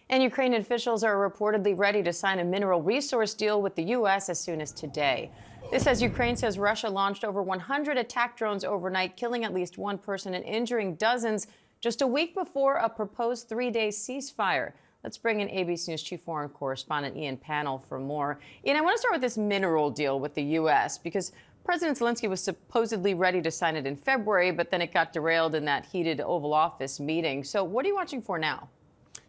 And Ukrainian officials are reportedly ready to sign a mineral resource deal with the U.S. as soon as today. This as Ukraine says Russia launched over 100 attack drones overnight, killing at least one person and injuring dozens just a week before a proposed 3-day ceasefire. Let's bring in ABC News Chief Foreign Correspondent Ian Pannell for more. Ian, I want to start with this mineral deal with the U.S. because President Zelensky was supposedly ready to sign it in February, but then it got derailed in that heated Oval Office meeting. So what are you watching for now?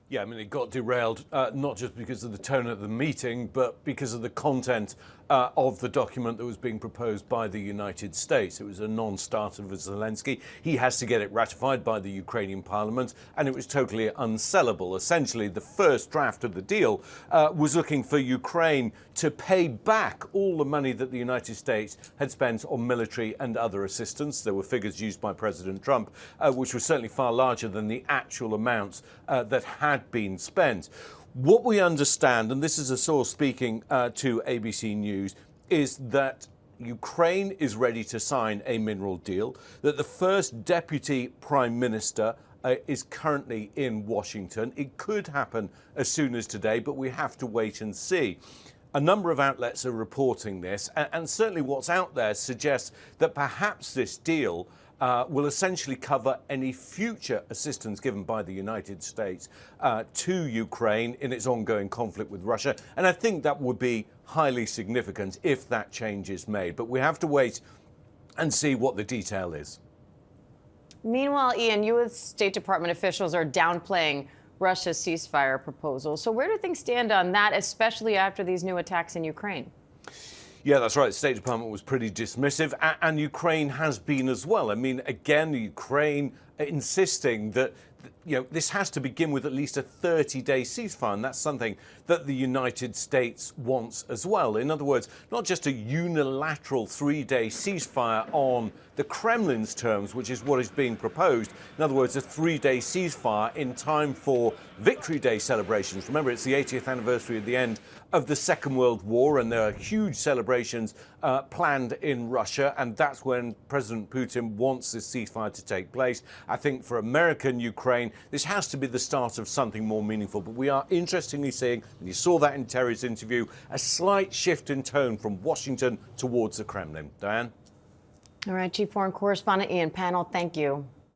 Yeah, I mean, it got derailed not just because of the tone of the meeting, but because of the content of the document that was being proposed by the United States. It was a non-starter for Zelensky. He has to get it ratified by the Ukrainian parliament, and it was totally unsellable. Essentially, the first draft of the deal was looking for Ukraine to pay back all the money that the United States had spent on military and other assistance. There were figures used by President Trump, which were certainly far larger than the actual amounts that had been spent. What we understand, and this is a source speaking to ABC News, is that Ukraine is ready to sign a mineral deal, that the first deputy prime minister is currently in Washington. It could happen as soon as today, but we have to wait and see. A number of outlets are reporting this, and certainly what's out there suggests that perhaps this deal will essentially cover any future assistance given by the United States to Ukraine in its ongoing conflict with Russia. And I think that would be highly significant if that change is made. But we have to wait and see what the detail is. Meanwhile, Ian, U.S. State Department officials are downplaying Russia's ceasefire proposal. So where do things stand on that, especially after these new attacks in Ukraine? Yeah, that's right. The State Department was pretty dismissive, and Ukraine has been as well. I mean, again, Ukraine insisting that this has to begin with at least a 30-day ceasefire, and that's something that the United States wants as well. In other words, not just a unilateral 3-day ceasefire on the Kremlin's terms, which is what is being proposed. In other words, a 3-day ceasefire in time for Victory Day celebrations. Remember, it's the 80th anniversary of the end of the Second World War, and there are huge celebrations planned in Russia, and that's when President Putin wants this ceasefire to take place. I think for America and Ukraine, this has to be the start of something more meaningful. But we are interestingly seeing, and you saw that in Terry's interview, a slight shift in tone from Washington towards the Kremlin. Diane? All right, Chief Foreign Correspondent Ian Pannell, thank you.